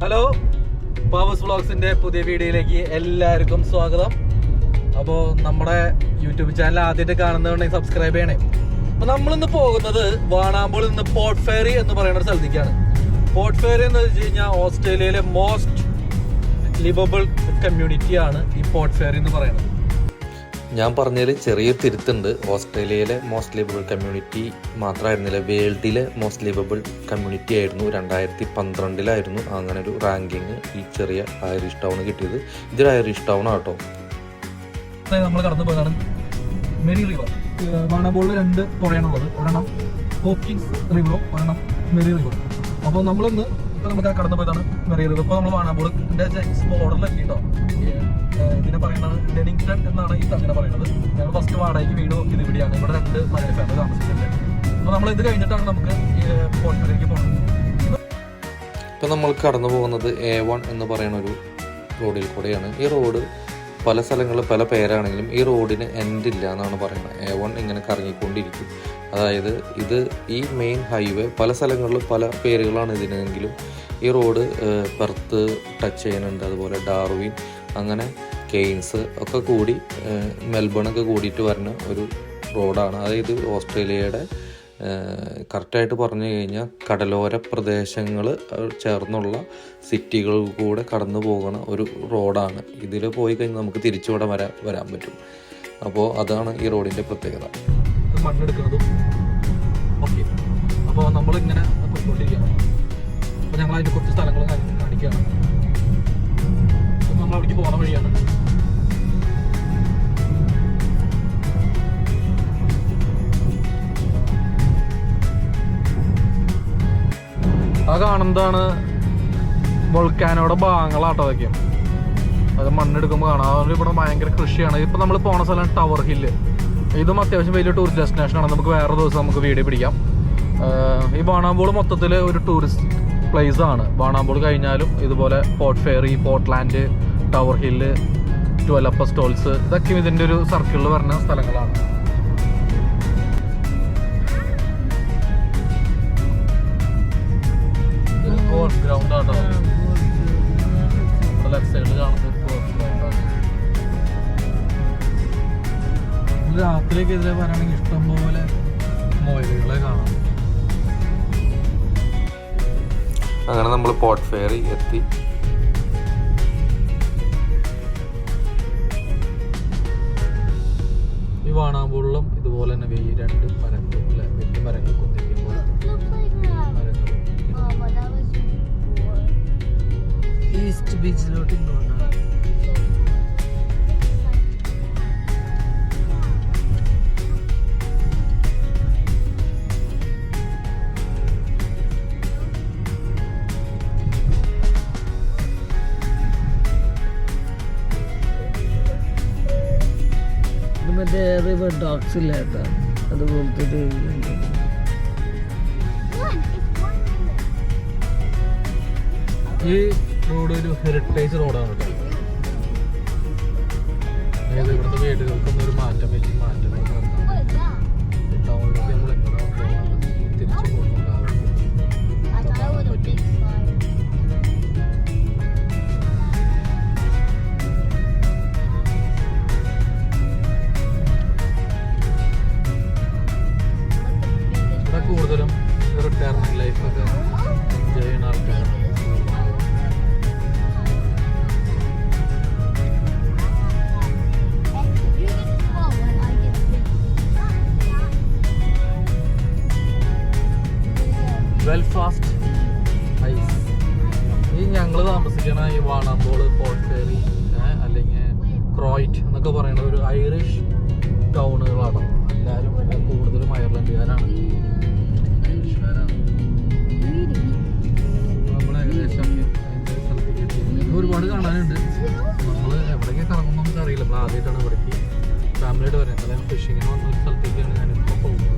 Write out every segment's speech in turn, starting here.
Hello, പാവേഴ്സ് വ്ളോഗ്സിന്റെ പുതിയ വീഡിയോയിലേക്ക് എല്ലാവർക്കും സ്വാഗതം. അപ്പോൾ നമ്മുടെ യൂട്യൂബ് ചാനൽ ആദ്യമായിട്ട് കാണുന്നതുണ്ടെങ്കിൽ സബ്സ്ക്രൈബ് ചെയ്യണേ. അപ്പോൾ നമ്മളിന്ന് പോകുന്നത് വാണാമ്പോൾ നിന്ന് പോർട്ട് ഫെയറി എന്ന് പറയുന്ന ഒരു സ്ഥലത്തേക്കാണ്. പോർട്ട് ഫെയറി എന്ന് വെച്ച് കഴിഞ്ഞാൽ ഓസ്ട്രേലിയയിലെ മോസ്റ്റ് ലിവബിൾ കമ്മ്യൂണിറ്റിയാണ് ഈ പോർട്ട് ഫെയറി എന്ന് പറയുന്നത്. ഞാൻ പറഞ്ഞതിൽ ചെറിയൊരു തിരുത്തുണ്ട്. ഓസ്ട്രേലിയയിലെ മോസ്റ്റ് ലിവബിൾ കമ്മ്യൂണിറ്റി മാത്രമായിരുന്നില്ല, വേൾഡിലെ മോസ്റ്റ് ലിവബിൾ കമ്മ്യൂണിറ്റി ആയിരുന്നു. 2012 അങ്ങനെ ഒരു റാങ്കിങ് ഈ ചെറിയ ഐറിഷ് ടൗൺ കിട്ടിയത്. ഇതൊരു ഐറിഷ് ടൗൺ ആട്ടോ. നമ്മൾ കടന്നു പോയതാണ് മെരി റിവർ. വാണാബോളിൽ 2 പുഴയാണുള്ളത്. ഒരെണ്ണം ഹോക്കിൻസ് റിവറും ഒരെണ്ണം മെരി റിവറും. അപ്പോൾ നമ്മളിന്ന് നമുക്ക് കടന്നു പോയതാണ് മെരി റിവർ. ഇപ്പോൾ നമ്മൾ വാണാബോളിന്റെ ബോർഡറിൽ എത്തിയിട്ടോ. ഇതിനെ പറയുന്നത് ഡെനിങ്ടൺ എന്നാണ് ഈ സ്ഥലത്തിനെ പറയുന്നത്. ഞങ്ങൾ ഫസ്റ്റ് വാടകയ്ക്ക് വീട് നോക്കിയത് ഇവിടെയാണ്. ഇവിടെ 2 മലയാളി ഫാമിലി താമസിക്കുന്നുണ്ട്. അപ്പോൾ നമ്മൾ ഇത് കഴിഞ്ഞിട്ടാണ് നമുക്ക് പോർട്ട് ഫെയറിലേക്ക് പോകുന്നത്. ഇപ്പം നമ്മൾ കടന്നു പോകുന്നത് A1 എന്ന് പറയുന്ന ഒരു റോഡിൽ കൂടെയാണ്. ഈ റോഡ് പല സ്ഥലങ്ങളിൽ പല പേരാണെങ്കിലും ഈ റോഡിന് എൻഡ് ഇല്ല എന്നാണ് പറയുന്നത്. A1 ഇങ്ങനെ കറങ്ങിക്കൊണ്ടിരിക്കും. അതായത് ഈ മെയിൻ ഹൈവേ പല സ്ഥലങ്ങളിലും പല പേരുകളാണ് ഇതിനെങ്കിലും ഈ റോഡ് പെർത്ത് ടച്ച് ചെയ്യുന്നുണ്ട്, അതുപോലെ ഡാർവിൻ, അങ്ങനെ കെയ്ൻസ് ഒക്കെ കൂടി മെൽബണൊക്കെ കൂടിയിട്ട് വരുന്ന ഒരു റോഡാണ്. അതായത് ഓസ്ട്രേലിയയുടെ കറക്റ്റായിട്ട് പറഞ്ഞു കഴിഞ്ഞാൽ കടലോര പ്രദേശങ്ങൾ ചേർന്നുള്ള സിറ്റികൾ കൂടെ കടന്നു പോകുന്ന ഒരു റോഡാണ്. ഇതിൽ പോയി കഴിഞ്ഞാൽ നമുക്ക് തിരിച്ചുകൂടെ വരാൻ പറ്റും. അപ്പോൾ അതാണ് ഈ റോഡിൻ്റെ പ്രത്യേകത. മണ്ണെടുക്കുന്നതും ഓക്കെ. അപ്പോൾ നമ്മളിങ്ങനെ പോയിക്കൊണ്ടിരിക്കുകയാണ്. അപ്പോൾ ഞങ്ങൾ അതിൻ്റെ കുറച്ച് സ്ഥലങ്ങൾ കാണിക്കുകയാണ്. നമ്മൾ അവിടേക്ക് പോകുന്ന വഴിയാണ്. ആ കാണുന്നതാണ് വോൾക്കാനോയുടെ ഭാഗങ്ങളാട്ടോ. അതൊക്കെ അത് മണ്ണെടുക്കുമ്പോൾ കാണാം. അതുകൊണ്ട് ഇവിടെ ഭയങ്കര കൃഷിയാണ്. ഇപ്പം നമ്മൾ പോണ സ്ഥലം ടവർ ഹില്ല്. ഇതും അത്യാവശ്യം വലിയ ടൂറിസ്റ്റ് ഡെസ്റ്റിനേഷനാണ്. നമുക്ക് വേറെ ദിവസം നമുക്ക് വീഡിയോ പിടിക്കാം. ഈ വാണാമ്പോൾ മൊത്തത്തിൽ ഒരു ടൂറിസ്റ്റ് പ്ലേസ് ആണ്. വാണാമ്പോൾ കഴിഞ്ഞാലും ഇതുപോലെ port fairy, Portland, tower hill, 12 upper stalls, ഇതൊക്കെ ഇതിൻ്റെ ഒരു സർക്കിളിൽ വരുന്ന സ്ഥലങ്ങളാണ്. ഗോൾഫ് ഗ്രൗണ്ട് ആണോ ലെഫ്റ്റ് സൈഡിൽ കാണുന്നത്. ഗോൾഫ് ഗ്രൗണ്ടാണ്. രാത്രിയൊക്കെ ഇതിലെ വരാണെങ്കിൽ ഇഷ്ടംപോലെ മൊയിലുകളെ കാണാം. അങ്ങനെ നമ്മൾ പോർട്ട് ഫെയറി എത്തി. ഈ വാണാമ്പോളിലും ഇതുപോലെ തന്നെ 2 മരങ്ങളും അല്ലെ, വലിയ മരങ്ങൾ കുന്നിരിക്കുമ്പോൾ ഈസ്റ്റ് ബീച്ചിലോട്ട് ഇങ്ങോട്ടാണ്. മറ്റേ റിവർ ഡോഗ്സ് ഇല്ലാത്ത അതുപോലത്തെ ഈ റോഡ് ഒരു ഹെറിറ്റേജ് റോഡാണ് കേട്ടോ. അതായത് ഇവിടുത്തെ വീടുകൾക്കൊന്നും ഒരു മാറ്റം വെച്ച് മാറ്റം ടൗണിലേക്ക് നമ്മൾ എങ്ങനെയാണ് പോകുന്നത്, തിരിച്ചു പോകുന്നുണ്ടാവും. ഇവിടെ കൂടുതലും റിട്ടയർമെന്റ് ലൈഫൊക്കെ എൻജോയ് ചെയ്യുന്ന ആൾക്കാരാണ്. ബെൽഫാസ്റ്റ് ഐസ്. ഈ ഞങ്ങൾ താമസിക്കണ ഈ വാണാമ്പോൾ, പോർട്ട് ഫെയറി അല്ലെങ്കിൽ ക്രോയിറ്റ് എന്നൊക്കെ പറയുന്ന ഒരു ഐറിഷ് ടൗണുകളാണ്. എല്ലാവരും കൂടുതലും അയർലൻഡുകാരാണ്, ഐറിഷുകാരാണ്. നമ്മൾ ഏകദേശം അതിൻ്റെ സ്ഥലത്തേക്ക് എത്തിയിട്ടുണ്ട്. ഒരുപാട് കാണാനുണ്ട്. നമ്മൾ എവിടേക്ക് കറങ്ങുമ്പോൾ നമുക്ക് അറിയില്ല. നമ്മൾ ആദ്യമായിട്ടാണ് ഇവിടേക്ക് ഫാമിലിയായിട്ട് വരുന്നത്. അതായത് ഫിഷിങ്ങിന് വന്ന ഒരു സ്ഥലത്തേക്കാണ് ഞാനിപ്പോൾ പോകുന്നത്.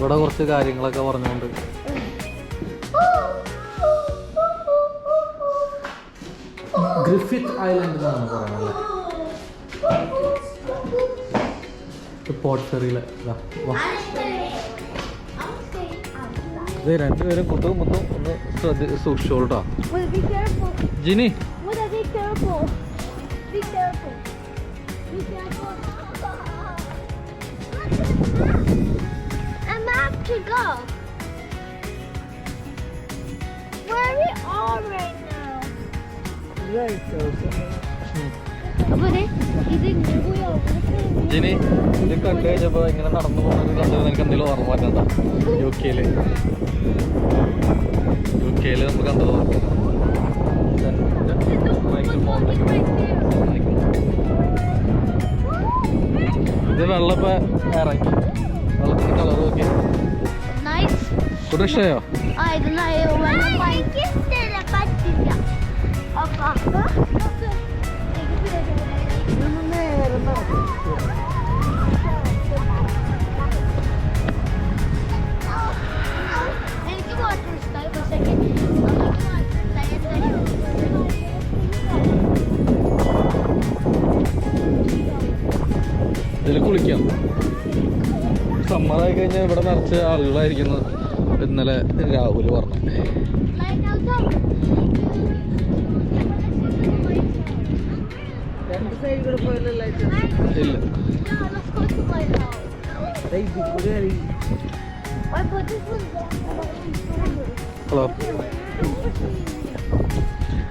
ഇവിടെ കുറച്ച് കാര്യങ്ങളൊക്കെ പറഞ്ഞുകൊണ്ട് ഗ്രിഫിത്ത് ഐലൻഡ് എന്നാണ് പറയുന്നത്. പോർട്ട് ഫെറിയിലെ ഇത് രണ്ടുപേരും കുത്തും മുത്തും ഒന്ന് സൂക്ഷിച്ചോളൂട്ടോ. Jini to go. Where we are right now. Jini ഇത് കണ്ടു കഴിഞ്ഞപ്പോ ഇങ്ങനെ നടന്നു പോകുന്നത് കണ്ടത് എനിക്ക് എന്തെങ്കിലും ഓർമ്മ പറ്റണ്ട. യു കെയില് നമ്മൾ കണ്ടത് ഇത് വെള്ളപ്പ ഇറങ്ങി വെള്ളത്തിന്റെ കളർ നോക്കി ഇഷ്ടയോ? എനിക്ക് വാട്ടർ ഇഷ്ടമായി പക്ഷേ ഇതിൽ കുളിക്കാം. സമ്മതമായി കഴിഞ്ഞാൽ ഇവിടെ നിറച്ച് ആളുകളായിരിക്കുന്നു ഇന്നലെ രാഹുൽ പറഞ്ഞു. ഇല്ല ഹലോ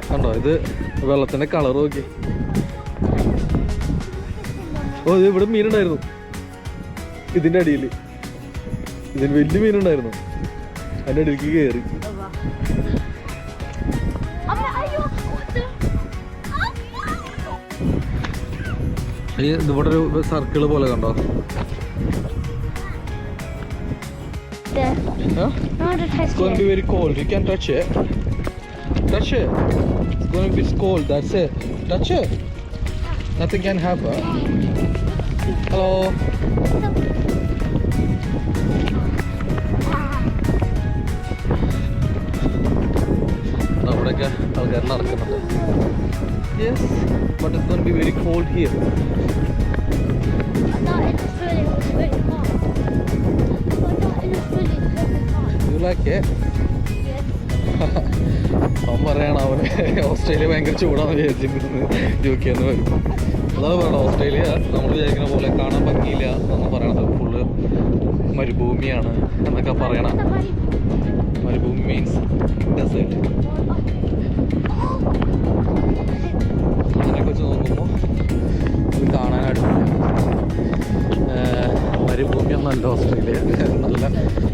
കണ്ടോ ഇത് വെള്ളത്തിന്റെ കളർ നോക്കി. ഓ ഇത് ഇവിടെ മീനുണ്ടായിരുന്നു ഇതിന്റെ അടിയിൽ. ഇതിന് വലിയ മീനുണ്ടായിരുന്നു അതിന്റെ അടിയിലേക്ക് കയറി. ഇവിടെ ഒരു സർക്കിള് പോലെ കണ്ടോ? It's going to be very cold. You can touch it. Touch it. It's going to be cold. That's it. Touch it. Nothing can happen. Hello. അവിടെയൊക്കെ ആൾക്കാർ നടക്കുന്നുണ്ട്. Yes, but it's going to be very cold here. You like it? അവൻ പറയണ അവന് Australia ഭയങ്കര ചൂടാന്ന് വിചാരിച്ചിരുന്നു U K എന്ന് വരും. അതാണ് പറയണത് ഓസ്ട്രേലിയ നമ്മൾ വിചാരിക്കുന്ന പോലെ കാണാൻ ഭംഗിയില്ല എന്ന് പറയണത്. ഫുള്ള് മരുഭൂമിയാണ് എന്നൊക്കെ പറയണം. മരുഭൂമി മീൻസ് ഡെസേർട്ട്. അതിനെയൊക്കെ വെച്ച് നോക്കുമ്പോൾ ഇത് കാണാൻ അടിപൊളിയാണ്. മരുഭൂമിയൊന്നല്ല ഓസ്ട്രേലിയ. നല്ല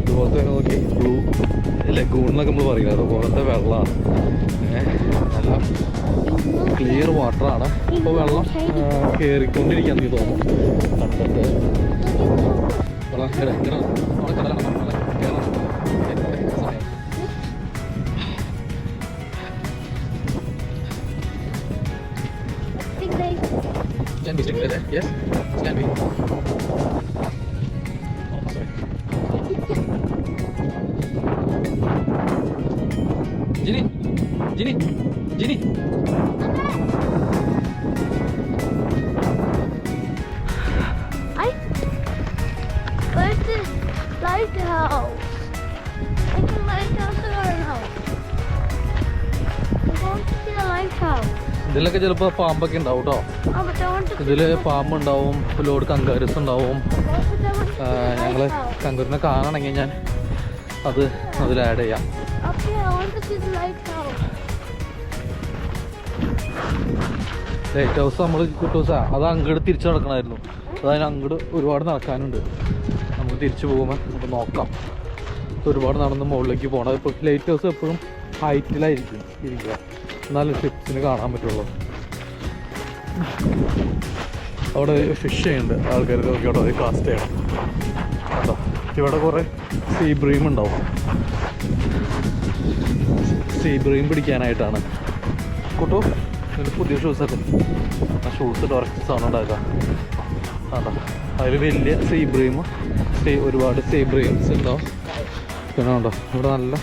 ഇതുപോലത്തെ നോക്കി ബ്ലൂ ലഗൂൺ എന്നൊക്കെ നമ്മൾ പറയില്ല അതുപോലത്തെ വെള്ളമാണ്. നല്ല ക്ലിയർ വാട്ടറാണ്. ഇപ്പോൾ വെള്ളം കയറിക്കൊണ്ടിരിക്കുകയെന്ന് എനിക്ക് തോന്നുന്നു കണ്ടിട്ട്. വെള്ളം can be stick with it. Yes, it can be. Oh, sorry. Ginny, Ginny, Ginny. Where's the lighthouse? It's a lighthouse in our house. I want to see the lighthouse. ഇതിലൊക്കെ ചിലപ്പോൾ പാമ്പൊക്കെ ഉണ്ടാവും കേട്ടോ. ഇതിൽ പാമ്പുണ്ടാവും, ലോഡ് കങ്കാരൂസ് ഉണ്ടാവും. ഞങ്ങൾ കങ്കാരൂസിനെ കാണണമെങ്കിൽ ഞാൻ അത് അതിൽ ആഡ് ചെയ്യാം. ലൈറ്റ് ഹൗസ് നമ്മൾ കിട്ടൂസാ അത് അങ്ങോട്ട് തിരിച്ചു നടക്കണമായിരുന്നു. അതതിന് അങ്ങോട്ട് ഒരുപാട് നടക്കാനുണ്ട്. നമുക്ക് തിരിച്ചു പോകുമ്പോൾ നമുക്ക് നോക്കാം. ഒരുപാട് നടന്ന് മുകളിലേക്ക് പോകണം. ഇപ്പോൾ ലൈറ്റ് ഹൗസ് എപ്പോഴും ഹൈറ്റിലായിരിക്കും ഇരിക്കുക, എന്നാലും ഷിപ്സിന് കാണാൻ പറ്റുള്ളൂ. അവിടെ ഫിഷ് ചെയ്യുന്നുണ്ട് ആൾക്കാർ നോക്കിയോട്ടോ. അത് കാസ്റ്റ് ചെയ്യണം കേട്ടോ. ഇവിടെ കുറേ സീ ബ്രീം ഉണ്ടാവും. സീബ്രയും പിടിക്കാനായിട്ടാണ്. കൂട്ടോ ഇതിൽ പുതിയ ഷൂസൊക്കെ, ആ ഷൂസ് ഡയറക്റ്റ് സൗണ്ട് ഉണ്ടാക്കാം. ആണോ അതിൽ വലിയ സീബ്രയും ഒരുപാട് സീബ്രയിംസ് ഉണ്ടാവും. പിന്നെ ഉണ്ടോ ഇവിടെ നല്ല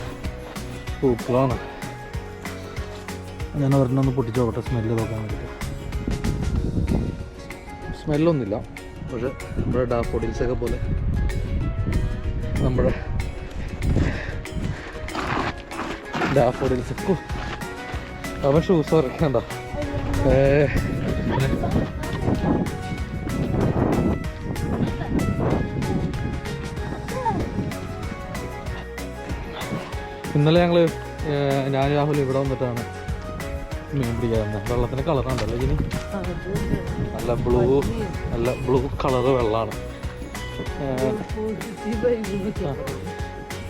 പൂക്കളാണ്. ഞാൻ ഒരെണ്ണം ഒന്ന് പൊട്ടിച്ച് നോക്കട്ടെ സ്മെല്ല് നോക്കാൻ വേണ്ടിയിട്ട്. സ്മെല്ലൊന്നുമില്ല, പക്ഷെ നമ്മുടെ ഡാഫോഡിൽസൊക്കെ പോലെ നമ്മുടെ ഡാഫോഡിൽസ്. അവൻ ഷൂസ് ഇറക്കണ്ട. ഇന്നലെ ഞാൻ രാഹുൽ ഇവിടെ വന്നിട്ടാണ് മീൻ പിടിക്കാറുണ്ട്. വെള്ളത്തിൻ്റെ കളറുണ്ടല്ലോ ഇതിന്, നല്ല ബ്ലൂ കളറ് വെള്ളമാണ്.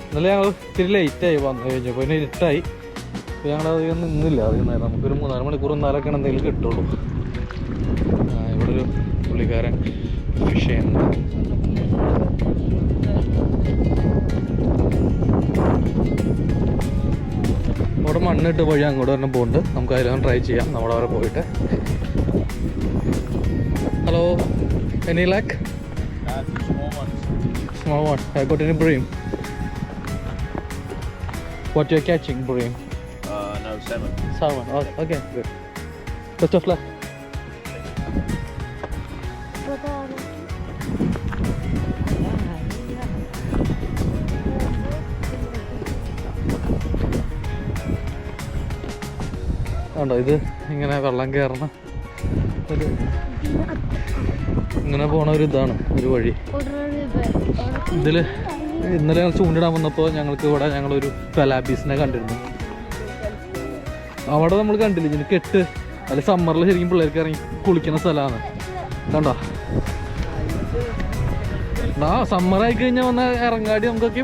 ഇന്നലെ ഞങ്ങൾ ഇത്തിരി ലേറ്റായി വന്നു കഴിഞ്ഞപ്പോൾ പിന്നെ ഇരുട്ടായി. അപ്പോൾ ഞങ്ങളധികം നിന്നില്ല. അധികം നേരം നമുക്കൊരു 3-4 മണിക്കൂർ എന്നാലൊക്കെയാണ് എന്തെങ്കിലും കിട്ടുള്ളൂ. ഇവിടെ ഒരു പുള്ളിക്കാരൻ ഫിഷ് ചെയ്യുന്നുണ്ട്. അവിടെ മണ്ണിട്ട് വഴി അങ്ങോട്ട് തന്നെ പോകുന്നുണ്ട്. നമുക്ക് അതിലൊന്ന് ട്രൈ ചെയ്യാം. നമ്മുടെ അവിടെ പോയിട്ട്. Hello, any luck? Small one. I got any bream? What you're catching, bream? No, salmon. Salmon. Oh, okay, good. Best of luck. ഉണ്ടോ ഇത് ഇങ്ങനെ വെള്ളം കയറുന്ന ഒരു ഇങ്ങനെ പോണ ഒരു ഇതാണ് ഒരു വഴി. ഇതിൽ ഇന്നലെ ഞങ്ങൾ ചൂണ്ടിടാൻ വന്നപ്പോൾ ഞങ്ങളൊരു ഫെലാബീസിനെ കണ്ടിരുന്നു. അവിടെ നമ്മൾ കണ്ടില്ല ഇതിന് കെട്ട്. അല്ല സമ്മറിൽ ശരിക്കും പിള്ളേർക്ക് ഇറങ്ങി കുളിക്കുന്ന സ്ഥലമാണ്. കണ്ടോ സമ്മറായി കഴിഞ്ഞാൽ വന്ന ഇറങ്ങാടി നമുക്കൊക്കെ.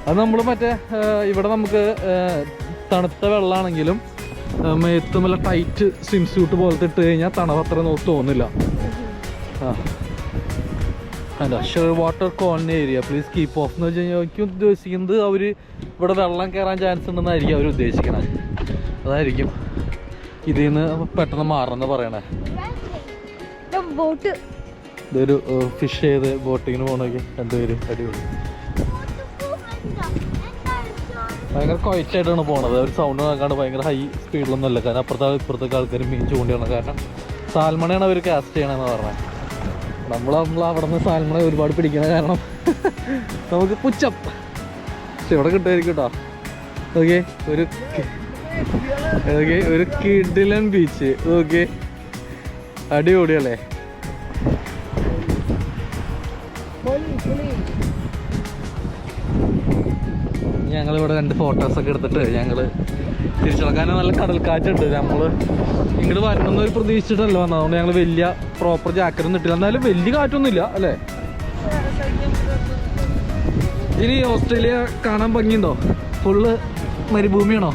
അത് നമ്മൾ മറ്റേ ഇവിടെ നമുക്ക് തണുത്ത വെള്ളമാണെങ്കിലും മേത്തും നല്ല ടൈറ്റ് സ്വിം സ്യൂട്ട് പോലത്തെ ഇട്ട് കഴിഞ്ഞാൽ തണുപ്പ് അത്ര തോന്നില്ല. Share water colony area please keep of എന്ന് വെച്ച് കഴിഞ്ഞാൽ എനിക്ക് ഉദ്ദേശിക്കുന്നത് അവർ ഇവിടെ വെള്ളം കയറാൻ ചാൻസ് ഉണ്ടെന്നായിരിക്കും അവർ ഉദ്ദേശിക്കണേ. അതായിരിക്കും ഇതിൽ നിന്ന് പെട്ടെന്ന് മാറണമെന്ന് പറയണേ. ഇതൊരു ഫിഷ് ചെയ്ത് ബോട്ടിങ്ങിന് പോകണമെങ്കിൽ രണ്ടുപേര് അടിപൊളി. ഭയങ്കര ക്വയറ്റായിട്ടാണ് പോണത്. ഒരു സൗണ്ട് നോക്കാണ്ട് ഭയങ്കര ഹൈ സ്പീഡിലൊന്നും അല്ല. കാരണം ഇപ്പുറത്തേക്ക് ആൾക്കാർ മീൻ ചൂണ്ടിയാണ്. കാരണം സാൽമണയാണ് അവർ കാസ്റ്റ് ചെയ്യണമെന്ന് പറഞ്ഞത്. നമ്മൾ അവിടെ നിന്ന് സാൽമണ ഒരുപാട് പിടിക്കണ കാരണം നമുക്ക് പുച്ഛം. പക്ഷെ ഇവിടെ കിട്ടുമായിരിക്കും കേട്ടോ. ഓക്കെ ഒരു കിഡിലൻ ബീച്ച്. ഓക്കെ അടിപൊളിയല്ലേ. ഞങ്ങളിവിടെ 2 ഫോട്ടോസൊക്കെ എടുത്തിട്ട് ഞങ്ങൾ തിരിച്ചടക്കാൻ. നല്ല കടൽക്കാറ്റുണ്ട്. നമ്മൾ ഇങ്ങോട്ട് വരണമെന്നൊരു പ്രതീക്ഷിച്ചിട്ടല്ല വന്നത്. അതുകൊണ്ട് ഞങ്ങൾ വലിയ പ്രോപ്പർ ജാക്കറ്റൊന്നും ഇട്ടില്ല. എന്നാലും വലിയ കാറ്റൊന്നുമില്ല അല്ലേ. ഇനി ഓസ്ട്രേലിയ കാണാൻ ഭംഗിയുണ്ടോ? ഫുള്ള് മരുഭൂമിയാണോ?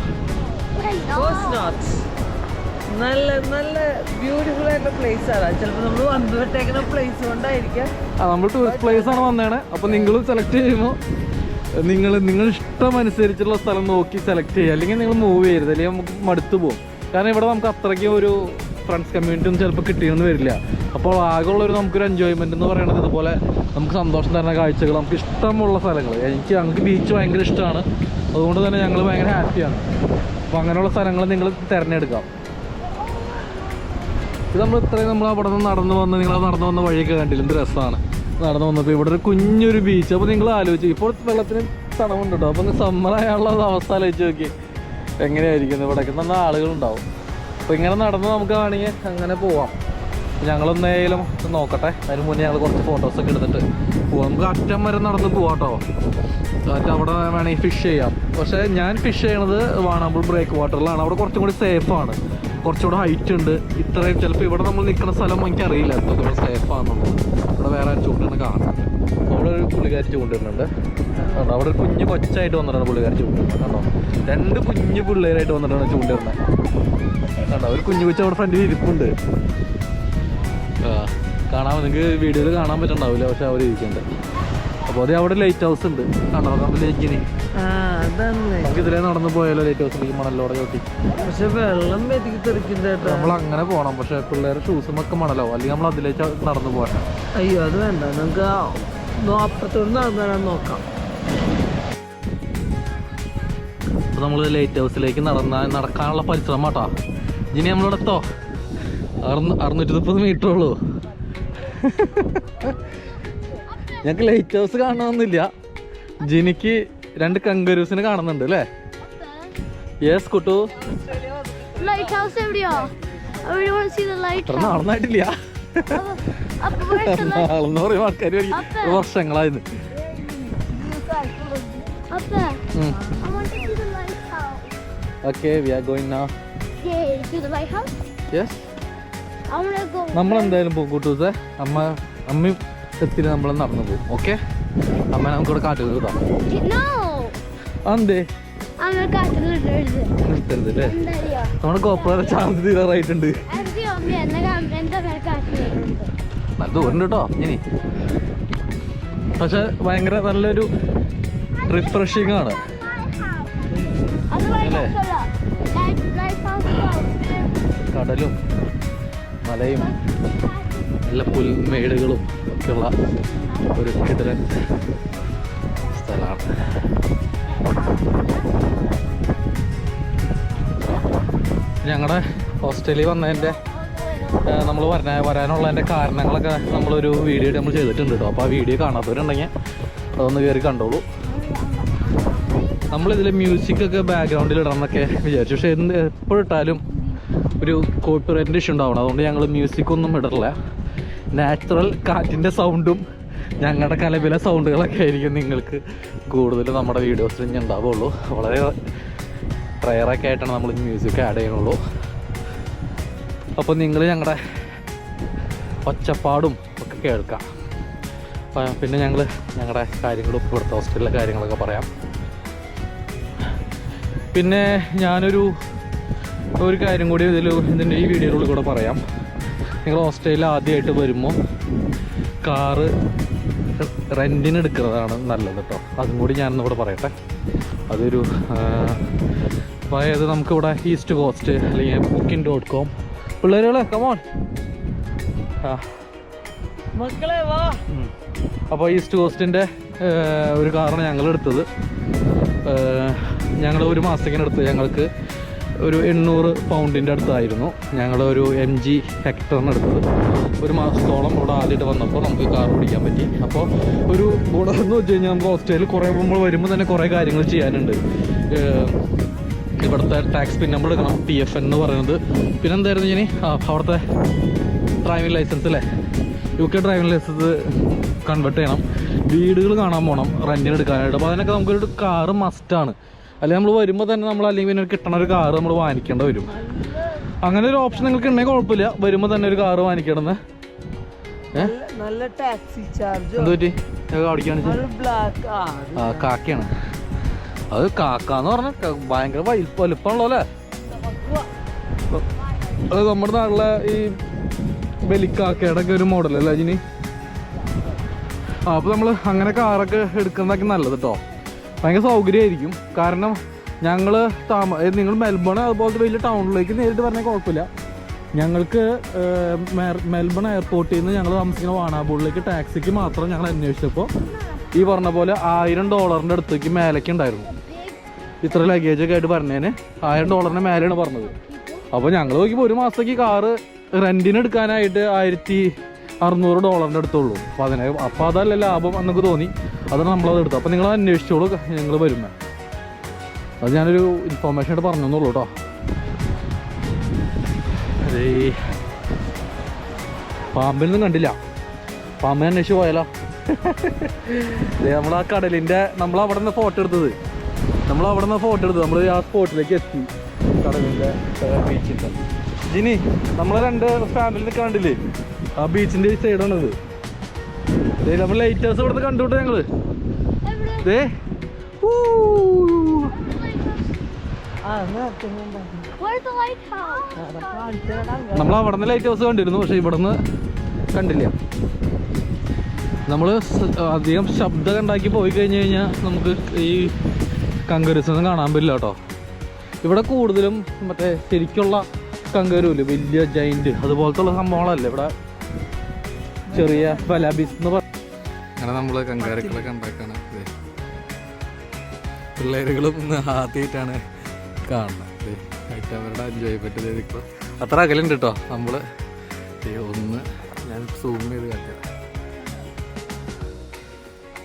നല്ല നല്ല ബ്യൂട്ടിഫുൾ ആയിട്ടുള്ള പ്ലേസ് ആണ്. ചിലപ്പോൾ നമ്മൾ വന്നിട്ടേക്കുന്ന പ്ലേസ് കൊണ്ടായിരിക്കാം. നമ്മൾ ടൂറിസ്റ്റ് പ്ലേസ് ആണ് വന്നേണേ. അപ്പോൾ നിങ്ങൾ സെലക്ട് ചെയ്യുമ്പോൾ നിങ്ങൾ ഇഷ്ടമനുസരിച്ചുള്ള സ്ഥലം നോക്കി സെലക്ട് ചെയ്യുക. അല്ലെങ്കിൽ നിങ്ങൾ മൂവ് ചെയ്യരുത്, അല്ലെങ്കിൽ നമുക്ക് മടുത്തു പോകും. കാരണം ഇവിടെ നമുക്ക് അത്രയ്ക്കും ഒരു ഫ്രണ്ട്സ് കമ്മ്യൂണിറ്റി ഒന്നും ചിലപ്പോൾ കിട്ടിയെന്ന് വരില്ല. അപ്പോൾ ആകെയുള്ളൊരു നമുക്കൊരു എൻജോയ്മെൻറ്റ് എന്ന് പറയുന്നത് ഇതുപോലെ നമുക്ക് സന്തോഷം തരുന്ന കാഴ്ചകൾ, നമുക്ക് ഇഷ്ടമുള്ള സ്ഥലങ്ങൾ. ഞങ്ങൾക്ക് ബീച്ച് ഭയങ്കര ഇഷ്ടമാണ്. അതുകൊണ്ട് തന്നെ ഞങ്ങൾ ഭയങ്കര ഹാപ്പിയാണ്. അപ്പോൾ അങ്ങനെയുള്ള സ്ഥലങ്ങൾ നിങ്ങൾ തിരഞ്ഞെടുക്കാം. ഇത് നമ്മൾ അവിടെ നിന്ന് നടന്നു വന്ന വഴിയൊക്കെ കണ്ടില്ല. എന്ത് രസമാണ് നടന്നു വന്നപ്പോൾ. ഇവിടെ ഒരു കുഞ്ഞൊരു ബീച്ച്. അപ്പോൾ നിങ്ങൾ ആലോചിച്ചു, ഇപ്പോൾ വെള്ളത്തിന് തണവുണ്ട് കേട്ടോ. അപ്പോൾ സമ്മറായുള്ള അവസ്ഥ ആലോചിച്ച് നോക്കി എങ്ങനെയായിരിക്കും. ഇവിടേക്ക് നല്ല ആളുകളുണ്ടാവും. അപ്പോൾ ഇങ്ങനെ നടന്ന് നമുക്ക് വേണമെങ്കിൽ അങ്ങനെ പോവാം. ഞങ്ങളൊന്നേലും നോക്കട്ടെ. അതിന് മുന്നേ ഞങ്ങൾ കുറച്ച് ഫോട്ടോസൊക്കെ എടുത്തിട്ട് പോവാം. നമുക്ക് അറ്റം വരെ നടന്ന് പോവാം കേട്ടോ. അവിടെ വേണമെങ്കിൽ ഫിഷ് ചെയ്യാം. പക്ഷേ ഞാൻ ഫിഷ് ചെയ്യണത് വാണാമ്പൂൾ ബ്രേക്ക് വാട്ടറിലാണ്. അവിടെ കുറച്ചും കൂടി സേഫാണ്, കുറച്ചുകൂടെ ഹൈറ്റ് ഉണ്ട്. ഇത്രയും ചിലപ്പോൾ ഇവിടെ നമ്മൾ നിൽക്കുന്ന സ്ഥലം എനിക്കറിയില്ല എത്രത്തോളം സേഫാണെന്നുള്ളത്. ഇവിടെ വേറെ ചൂണ്ടിരുന്ന് കാണുന്നുണ്ട്. അവിടെ ഒരു പുള്ളിക്കാരി ചൂണ്ടിരുന്നുണ്ട്. കണ്ടോ അവിടെ ഒരു കുഞ്ഞ് കൊച്ചായിട്ട് വന്നിട്ടാണ് പുള്ളിക്കാരി ചൂണ്ടിരുന്നത്. കണ്ടോ 2 കുഞ്ഞ് പിള്ളേരായിട്ട് വന്നിട്ടാണ് ചൂണ്ടിരുന്നത്. കണ്ടോ ഒരു കുഞ്ഞു കൊച്ച് അവിടെ ഫ്രണ്ടിൽ ഇരിപ്പുണ്ട്. കാണാൻ നിങ്ങൾക്ക് വീഡിയോയിൽ കാണാൻ പറ്റുന്നുണ്ടാവില്ല, പക്ഷെ അവർ ഇരിക്കുന്നുണ്ട്. അപ്പോൾ അത് അവിടെ ലൈറ്റ് ഹൗസ് ഉണ്ട്. കണ്ടോ നമ്മൾ ലേക്കിന് അതാണ്. നമുക്ക് ഇതിലേ നടന്നു പോയാലോ ലൈറ്റ് ഹൗസിലേക്ക് മണലോടെ ചോട്ടി. പക്ഷെ വെള്ളം വെതിക്ക് തെറിക്കില്ല കേട്ടോ. നമ്മൾ അങ്ങനെ പോകണം, പക്ഷെ പിള്ളേരെ ഷൂസും ഒക്കെ മണലോ, അല്ലെങ്കിൽ നമ്മൾ അതിലേക്ക് നടന്നു പോകാൻ. അയ്യോ അത് വേണ്ട, നമുക്ക് അപ്പുറത്തോട് നടന്നാലും നോക്കാം. അപ്പോൾ നമ്മൾ ലൈറ്റ് ഹൗസിലേക്ക് നടക്കാനുള്ള പരിശ്രമം കേട്ടോ. ഇനി നമ്മളിവിടെ എത്തോ 630 മീറ്റർ ഉള്ളൂ. ഞങ്ങൾക്ക് ലൈറ്റ് ഹൗസ് കാണണമെന്നില്ല, ജിനിക്ക് 2 കങ്കരൂസിനെ കാണുന്നുണ്ട് അല്ലേ? യെസ് കുട്ടു. Lighthouse എവിടെയോ? I really want to see the അത്ര lighthouse. നടന്നായിട്ടില്ല. Up where's the light? നാളെന്ന് പറയും ആൾക്കാർ വർഷങ്ങളായിരുന്നു. Up there. I want to see the lighthouse. Okay we are going now. Yay, to the lighthouse? Yes, I want to go. നമ്മളെന്തായാലും പോകും കൂട്ടൂസേ. അമ്മയും എത്തിരി നമ്മൾ നടന്നു പോകും. ഓക്കെ, അമ്മ നമുക്കിവിടെ കാറ്റ് കിട്ടാം. No. അന്തേ I'm a cat. നിർത്തരുത് അല്ലേ? എന്താ നമ്മുടെ കോപ്പറ ചാർജ് തീരാറായിട്ടുണ്ട്. നല്ല ദൂരം കേട്ടോ ഇനി, പക്ഷെ ഭയങ്കര നല്ലൊരു റിഫ്രഷിങ് ആണ് അല്ലേ? കടലും മലയും നല്ല പുൽമേടുകളും ഒക്കെയുള്ള ഒരു കിടലൻ സ്ഥലമാണ്. ഞങ്ങളുടെ ഹോസ്റ്റലിൽ വന്നതിൻ്റെ നമ്മൾ വരാനുള്ളതിൻ്റെ കാരണങ്ങളൊക്കെ നമ്മളൊരു വീഡിയോ നമ്മൾ ചെയ്തിട്ടുണ്ട് കേട്ടോ. അപ്പോൾ ആ വീഡിയോ കാണാത്തവരുണ്ടെങ്കിൽ അതൊന്ന് കയറി കണ്ടോളൂ. നമ്മളിതിൽ മ്യൂസിക്കൊക്കെ ബാക്ക്ഗ്രൗണ്ടിൽ ഇടണം എന്നൊക്കെ വിചാരിച്ചു, പക്ഷേ എപ്പോഴിട്ടാലും ഒരു കോപ്പിറൈറ്റിൻ്റെ ഇഷ്യൂ ഉണ്ടാവണം. അതുകൊണ്ട് ഞങ്ങൾ മ്യൂസിക്കൊന്നും ഇടറില്ല. നാച്ചുറൽ കാറ്റിൻ്റെ സൗണ്ടും ഞങ്ങളുടെ കലപില സൗണ്ടുകളൊക്കെ ആയിരിക്കും നിങ്ങൾക്ക് കൂടുതൽ നമ്മുടെ വീഡിയോസിൽ ഇനി ഉണ്ടാവുള്ളൂ. വളരെ റയറൊക്കെ ആയിട്ടാണ് നമ്മൾ മ്യൂസിക് ആഡ് ചെയ്യണുള്ളൂ. അപ്പോൾ നിങ്ങൾ ഞങ്ങളുടെ ഒച്ചപ്പാടും ഒക്കെ കേൾക്കാം. പിന്നെ ഞങ്ങളുടെ കാര്യങ്ങളും ഇവിടുത്തെ ഹോസ്റ്റലിലെ കാര്യങ്ങളൊക്കെ പറയാം. പിന്നെ ഞാനൊരു കാര്യം കൂടി ഇതിൻ്റെ ഈ വീഡിയോയിലുള്ള കൂടെ പറയാം. നിങ്ങൾ ഹോസ്റ്റലിൽ ആദ്യമായിട്ട് വരുമ്പോൾ കാറ് റെൻറ്റിന് എടുക്കുന്നതാണ് നല്ലത് കേട്ടോ. അതും കൂടി ഞാനിന്നിവിടെ പറയട്ടെ. അതൊരു അതായത് നമുക്കിവിടെ ഈസ്റ്റ് കോസ്റ്റ് അല്ലെങ്കിൽ booking.com പിള്ളേരുകളെ കമോൺ മക്കളെ വാ. അപ്പോൾ ഈസ്റ്റ് കോസ്റ്റിൻ്റെ ഒരു കാറാണ് ഞങ്ങൾ എടുത്തത്. ഞങ്ങൾ ഒരു മാസത്തേക്കാണ് എടുത്തത്. ഞങ്ങൾക്ക് ഒരു 800 പൗണ്ടിൻ്റെ അടുത്തായിരുന്നു. ഞങ്ങളൊരു MG ഹെക്ടറിന് എടുത്തത്. ഒരു മാസത്തോളം ഇവിടെ ആദ്യമായിട്ട് വന്നപ്പോൾ നമുക്ക് കാർ ഓടിക്കാൻ പറ്റി. അപ്പോൾ ഒരു ഗുണം എന്ന് വെച്ച് കഴിഞ്ഞാൽ നമുക്ക് ഓസ്ട്രേലിയയിൽ കുറേ നമ്മൾ വരുമ്പോൾ തന്നെ കുറേ കാര്യങ്ങൾ ചെയ്യാനുണ്ട്. ഇവിടുത്തെ ടാക്സ് പിൻ നമ്പർ എടുക്കണം, PFN എന്ന് പറയുന്നത്. പിന്നെ എന്തായിരുന്നു ഇനി അവിടുത്തെ ഡ്രൈവിംഗ് ലൈസൻസ് അല്ലേ, UK ഡ്രൈവിംഗ് ലൈസൻസ് കൺവേർട്ട് ചെയ്യണം. വീടുകൾ കാണാൻ പോകണം റെൻറ്റിന് എടുക്കാനായിട്ട്. അപ്പോൾ അതിനൊക്കെ നമുക്കൊരു കാറ് മസ്റ്റാണ്. അല്ലെങ്കിൽ നമ്മൾ വരുമ്പോൾ തന്നെ നമ്മൾ അല്ലെങ്കിൽ പിന്നെ കിട്ടണ ഒരു കാറ് നമ്മൾ വാങ്ങിക്കേണ്ടി വരും. അങ്ങനെ ഒരു ഓപ്ഷൻ നിങ്ങൾക്ക് ഉണ്ടെങ്കിൽ കുഴപ്പമില്ല, വരുമ്പോൾ തന്നെ ഒരു കാറ് വാങ്ങിക്കണമെന്ന്. നല്ല ടാക്സി ചാർജ് എന്ത് പറ്റി അടിക്കാണ്? ബ്ലാക്ക് കാക്കയാണ് അത്. കാക്കാന്ന് പറഞ്ഞാൽ ഭയങ്കര വലുപ്പമാണല്ലോ അല്ലേ? അത് നമ്മുടെ നാട്ടിലെ ഈ ബലിക്കാക്കയുടെ ഒക്കെ ഒരു മോഡലല്ലേ അതിന്. അപ്പോൾ നമ്മൾ അങ്ങനെ കാറൊക്കെ എടുക്കുന്നതൊക്കെ നല്ലത് കേട്ടോ. ഭയങ്കര സൗകര്യമായിരിക്കും. കാരണം ഞങ്ങൾ നിങ്ങൾ മെൽബൺ അതുപോലത്തെ വലിയ ടൗണിലേക്ക് നേരിട്ട് പറഞ്ഞാൽ കുഴപ്പമില്ല. ഞങ്ങൾക്ക് മെൽബൺ എയർപോർട്ടിൽ നിന്ന് ഞങ്ങൾ താമസിക്കുന്ന വാണാബോളിലേക്ക് ടാക്സിക്ക് മാത്രം ഞങ്ങൾ അന്വേഷിച്ചപ്പോൾ ഈ പറഞ്ഞ പോലെ $1000 അടുത്തേക്ക് മേലേക്ക് ഉണ്ടായിരുന്നു. ഇത്ര ലഗേജൊക്കെ ആയിട്ട് പറഞ്ഞതിന് $1000 മേലെയാണ് പറഞ്ഞത്. അപ്പോൾ ഞങ്ങൾ നോക്കിയപ്പോൾ ഒരു മാസത്തേക്ക് കാറ് റെൻറ്റിന് എടുക്കാനായിട്ട് $1600 അടുത്തുള്ളൂ. അപ്പോൾ അതല്ല ലാഭം എന്നൊക്കെ തോന്നി. അതാണ് നമ്മളത് എടുത്തത്. അപ്പോൾ നിങ്ങൾ അന്വേഷിച്ചോളൂ ഞങ്ങൾ വരുമ്പോൾ. അത് ഞാനൊരു ഇൻഫോർമേഷൻ ആയിട്ട് പറഞ്ഞെന്നുള്ളൂ കേട്ടോ. അതേ പാമ്പിനൊന്നും കണ്ടില്ല. പാമ്പിനെ അന്വേഷിച്ച് പോയാലോ? നമ്മൾ ആ കടലിൻ്റെ നമ്മളവിടെ നിന്ന് ഫോട്ടോ എടുത്തത്. നമ്മൾ ആ സ്പോട്ടിലേക്ക് എത്തി. കടലിൻ്റെ ബീച്ചിൻ്റെ ജിനി നമ്മളെ 2 ഫാമിലി നിൽക്കാണ്ടില്ലേ ആ ബീച്ചിൻ്റെ ഈ സൈഡാണത്. നമ്മൾ ലൈറ്റേഴ്സ് ഇവിടുന്ന് കണ്ടുവിട്ട് ഞങ്ങൾ നമ്മൾ അവിടെ നിന്ന് ലൈറ്റ് ഹൗസ് കണ്ടിരുന്നു, പക്ഷെ ഇവിടെ നിന്ന് കണ്ടില്ല. നമ്മൾ അധികം ശബ്ദം ഉണ്ടാക്കി പോയി കഴിഞ്ഞ് കഴിഞ്ഞാൽ നമുക്ക് ഈ കങ്കരൂസൊന്നും കാണാൻ പറ്റില്ല കേട്ടോ. ഇവിടെ കൂടുതലും മറ്റേ ശരിക്കുള്ള കങ്കരൂല് വലിയ ജൈൻറ്റ് അതുപോലത്തെ ഉള്ള സംഭവങ്ങളല്ലേ ഇവിടെ. ചെറിയ ഫലാബീസ് എന്ന് പറ അങ്ങനെ നമ്മൾ കങ്കാരുക്കളൊക്കെ ഉണ്ടാക്കാണ്. പിള്ളേരുകളും ഇന്ന് ആദ്യമായിട്ടാണ് കാണുന്നത്. അവരുടെ എൻജോയ്മെൻറ്റ് ഇപ്പോൾ അത്ര അകലുണ്ട് കേട്ടോ. നമ്മൾ ഒന്ന് ഞാൻ സൂം ചെയ്ത് കാണിക്കാം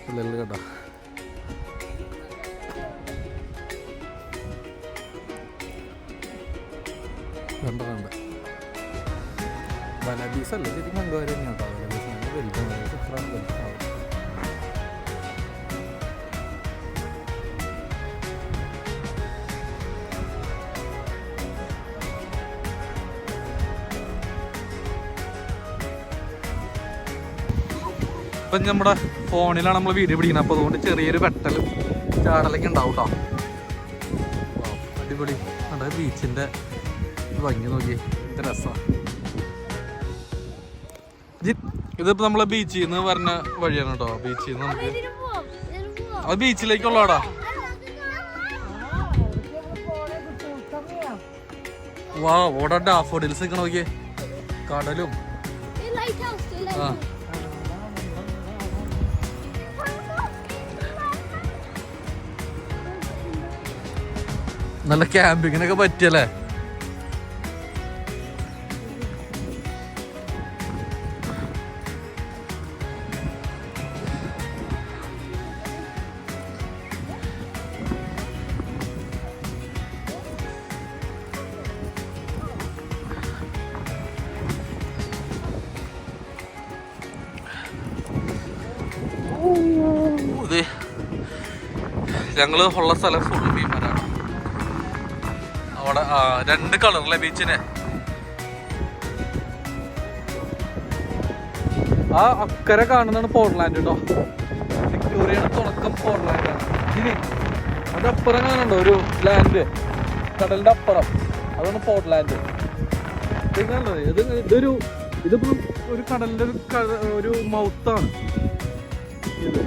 പിള്ളേർ കേട്ടോ. കണ്ട ബലാബീസ് അല്ല ശരിക്കും കങ്കാരു തന്നെയാണ് കേട്ടോ. ബലാബീസ് നല്ല വലുതാണ്. എത്ര വലുതാണ്. ഇപ്പം നമ്മുടെ ഫോണിലാണ് നമ്മൾ വീഡിയോ പിടിക്കുന്നത്. അപ്പോൾ അതുകൊണ്ട് ചെറിയൊരു വെട്ടലും ചാടലൊക്കെ ഉണ്ടാവും കേട്ടോ. അടിപൊളി. നമ്മുടെ ബീച്ചിൻ്റെ ഭംഗി നോക്കി ഇത് രസമാണ്. ഇതിപ്പോൾ നമ്മളെ ബീച്ചിൽ നിന്ന് പറഞ്ഞ വഴിയാണ് കേട്ടോ. ബീച്ചിൽ നിന്ന് നമുക്ക് അത് ബീച്ചിലേക്കുള്ളതാടാ. വാ ഓടാ ഡാഫോഡിൽസ് ഒക്കെ നോക്കിയേ. കടലും ആ നല്ല ക്യാമ്പിങ്ങിനൊക്കെ പറ്റിയല്ലേ. ഞങ്ങള് ഉള്ള സ്ഥലം ഫുൾ ഭീമനാണ്. അവിടെ രണ്ട് കളറല്ലേ ബീച്ചിനെ. ആ അക്കരെ കാണുന്നതാണ് പോർട്ട്ലാൻഡ് കേട്ടോ. വിക്ടോറിയയുടെ തുടക്കം പോർട്ട്ലാൻഡാണ്. ഇനി അതിന്റെ അപ്പുറം കാണുന്നുണ്ടോ ഒരു ലാൻഡ്, കടലിന്റെ അപ്പുറം, അതാണ് പോർട്ട്ലാൻഡ്. ഇതിപ്പോ ഒരു കടലിന്റെ ഒരു മൗത്താണ് ഇത്.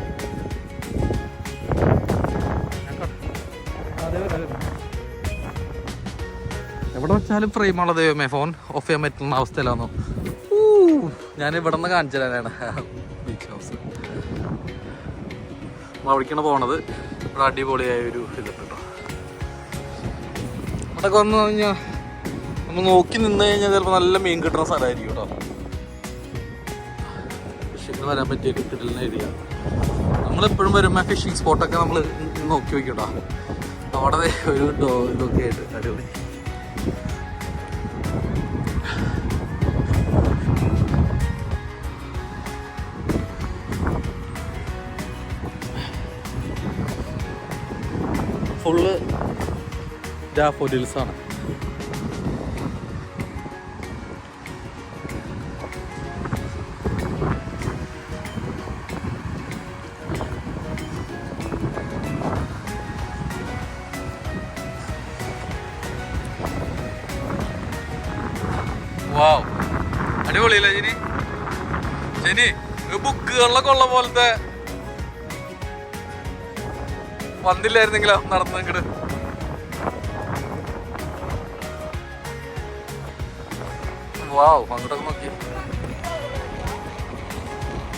എവിടെ വെച്ചാലും ഫ്രെയിമുള്ള ദൈവമേ, ഫോൺ ഓഫ് ചെയ്യാൻ പറ്റുന്ന അവസ്ഥയിലാണോ. ഞാൻ ഇവിടെ നിന്ന് കാണിച്ചു തരാനാണ് ബീച്ച് ഹൗസ്. അവിടേക്കാണ് പോണത്. ഇവിടെ അടിപൊളിയായ ഒരു ഇതുണ്ട് കേട്ടോ. അതൊക്കെ വന്നു കഴിഞ്ഞാൽ നമ്മൾ നോക്കി നിന്ന് കഴിഞ്ഞാൽ ചിലപ്പോൾ നല്ല മീൻ കിട്ടുന്ന സ്ഥലമായിരിക്കും കേട്ടോ. ഫിഷിങ്ങിന് വരാൻ പറ്റിയൊരു കിടലിന് ഏരിയ. നമ്മളെപ്പോഴും വരുമ്പോൾ ഫിഷിങ് സ്പോട്ടൊക്കെ നമ്മൾ നോക്കി വയ്ക്കും കേട്ടോ. അവിടെ ഒരു ഇതൊക്കെ ആയിട്ട് അടിപൊളി. ഫുള്ള് ഡാഫോഡിൽസാണ്. വാവ്, അടിപൊളിയല്ലേ ജിനി? ജിനി ബുക്കുകളിലൊക്കെ ഉള്ള പോലത്തെ വന്നില്ലായിരുന്നെങ്കിലോ നടന്നു ഇങ്ങോട്ട്. വാവ്, അങ്ങോട്ടൊക്കെ നോക്കി.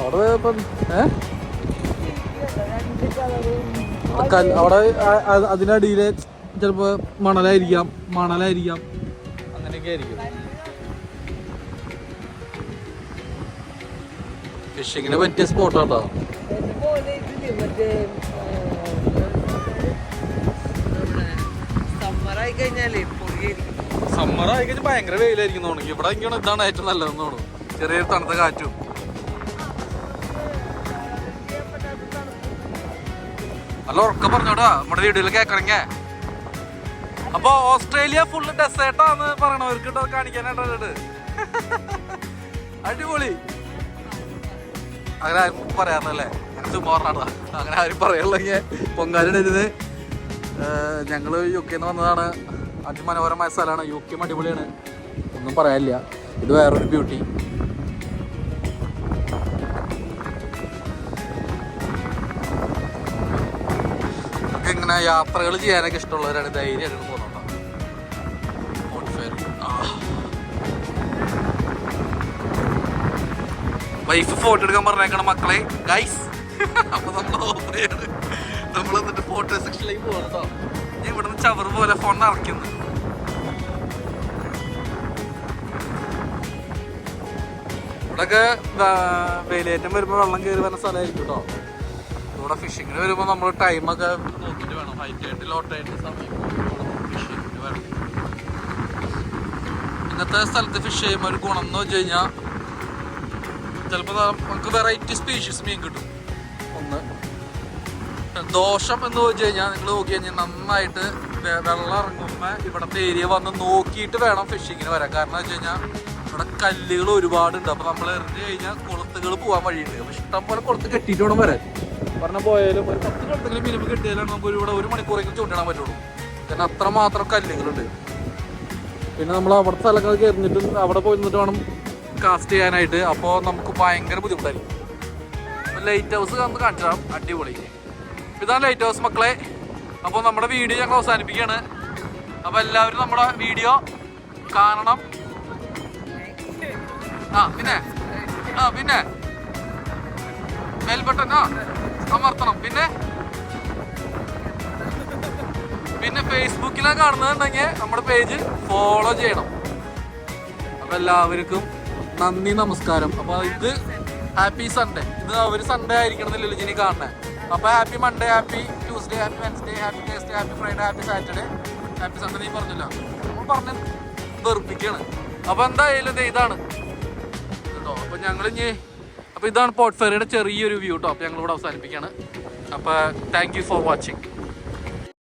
അവിടെ അവിടെ അതിനടിയില് ചിലപ്പോ മണലായിരിക്കാം അങ്ങനെയൊക്കെ ആയിരിക്കും. ഫിഷിങ്ങിന് പറ്റിയ സ്പോട്ടാട്ടോ. സമ്മറായി കഴിഞ്ഞാൽ ഭയങ്കര വെയിലായിരിക്കും തോന്നുന്നു. ഇവിടെ എനിക്കാണ് ഇതാണ് ഏറ്റവും നല്ലതെന്ന് തോന്നുന്നു. ചെറിയൊരു തണുത്ത കാറ്റും. നല്ല ഉറക്കം പറഞ്ഞോടാ, നമ്മുടെ വീഡിയോയിൽ കേക്കണെങ്കേ. അപ്പൊ ഓസ്ട്രേലിയ ഫുള്ള് ഡെസേർട്ടാന്ന് പറയണവർക്ക് കാണിക്കാനായിട്ട് അടിപൊളി. അങ്ങനെ ആരും പറയാറുണ്ടല്ലേ, അങ്ങനെ ചുമ്മാ പറഞ്ഞാടാ. അങ്ങനെ ആരും പറയുള്ളെങ്കിൽ പൊങ്കാലിടരുത്. ഞങ്ങൾ UK നിന്ന് വന്നതാണ്. അതിമനോഹരമായ സ്ഥലമാണ്. UK അടിപൊളിയാണ്, ഒന്നും പറയാനില്ല. ഇത് വേറൊരു ബ്യൂട്ടി. ഇങ്ങനെ യാത്രകൾ ചെയ്യാനൊക്കെ ഇഷ്ടമുള്ളവരാണ് ധൈര്യമായിട്ട് പോകുന്നുണ്ടോ. വൈഫ് ഫോട്ടോ എടുക്കാൻ പറഞ്ഞേക്കണം മക്കളെ ഗൈസ്. അപ്പൊ നമ്മൾ എന്നിട്ട് ഫോട്ടോ സെക്ഷനിലേക്ക് പോകണോ. ഞാൻ ഇവിടെ നിന്ന് ചവർ പോലെ ഫോൺ ഇറക്കുന്നു. ഇവിടെയൊക്കെ വേലിയേറ്റം വരുമ്പോൾ വെള്ളം കയറി വരുന്ന സ്ഥലമായിരിക്കും കേട്ടോ. ഇവിടെ ഫിഷിങ്ങിന് വരുമ്പോൾ നമ്മൾ ടൈമൊക്കെ നോക്കിയിട്ട് വേണം. ഹൈറ്റ് ആയിട്ട് ലോട്ടായിട്ട് സമയം ഫിഷിങ്ങിന് വേണം. ഇന്നത്തെ സ്ഥലത്ത് ഫിഷ് ചെയ്യുമ്പോൾ ഒരു ഗുണം എന്ന് വെച്ച് കഴിഞ്ഞാൽ ചിലപ്പോൾ നമുക്ക് വെറൈറ്റി സ്പീഷീസ് മീൻ കിട്ടും. ഒന്ന് ദോഷം എന്ന് വെച്ച് കഴിഞ്ഞാൽ നിങ്ങൾ നോക്കി കഴിഞ്ഞാൽ നന്നായിട്ട് വെള്ളം ഇറങ്ങുമ്പോൾ ഇവിടുത്തെ ഏരിയ വന്ന് നോക്കിയിട്ട് വേണം ഫിഷിങ്ങിന് വരാൻ. കാരണം വെച്ച് കഴിഞ്ഞാൽ ഇവിടെ കല്ലുകൾ ഒരുപാടുണ്ട്. അപ്പോൾ നമ്മൾ എറിഞ്ഞു കഴിഞ്ഞാൽ കുളത്തുകൾ പോകാൻ വഴിയുണ്ട്. അപ്പോൾ ഇഷ്ടം പോലെ കുളത്ത് കെട്ടിയിട്ട് വേണം വരാൻ. പറഞ്ഞാൽ പോയാലും ഒരു 10 കുളത്തെങ്കിലും മിനിമം കെട്ടിയാലാണ് നമുക്ക് ഇവിടെ 1 മണിക്കൂറെങ്കിലും ചൂണ്ടിടാൻ പറ്റുള്ളൂ. കാരണം അത്രമാത്രം കല്ലുകളുണ്ട്. പിന്നെ നമ്മൾ അവിടുത്തെ സ്ഥലങ്ങളൊക്കെ എറിഞ്ഞിട്ട് അവിടെ പോയി നിന്നിട്ട് വേണം കാസ്റ്റ് ചെയ്യാനായിട്ട്. അപ്പോൾ നമുക്ക് ഭയങ്കര ബുദ്ധിമുട്ടായിരിക്കും. ലൈറ്റ് ഹൗസ് നമുക്ക് കാണിച്ചാൽ അടിപൊളി. ഇതാണ് ലൈറ്റ് ഹൗസ് മക്കളെ. അപ്പോൾ നമ്മുടെ വീഡിയോ ഞങ്ങൾ അവസാനിപ്പിക്കുകയാണ്. അപ്പോൾ എല്ലാവരും നമ്മുടെ വീഡിയോ കാണണം. പിന്നെ ബെൽ ബട്ടൺ അമർത്തണം. പിന്നെ ഫേസ്ബുക്കിലാണ് കാണുന്നതുണ്ടെങ്കിൽ നമ്മുടെ പേജ് ഫോളോ ചെയ്യണം. അപ്പോൾ എല്ലാവർക്കും നന്ദി, നമസ്കാരം. അപ്പോൾ ഇത് ഹാപ്പി സൺഡേ. ഇത് ഒരു സൺഡേ ആയിരിക്കണമെന്നില്ലല്ലോ ഇനി കാണുന്നത്. അപ്പോൾ happy Monday, happy Tuesday, happy Wednesday, happy Thursday, happy Friday, happy Saturday, happy Sunday. നീ പറഞ്ഞില്ല, നമ്മൾ പറഞ്ഞ് വെറുപ്പിക്കുകയാണ്. അപ്പോൾ എന്തായാലും ഇതാണ് കേട്ടോ. അപ്പോൾ ഞങ്ങളിഞ്ഞ് അപ്പോൾ ഇതാണ് പോർട്ട് ഫെറിയുടെ ചെറിയൊരു വ്യൂ കേട്ടോ. അപ്പോൾ ഞങ്ങളിവിടെ അവസാനിപ്പിക്കുകയാണ്. അപ്പോൾ താങ്ക് യു ഫോർ വാച്ചിങ്.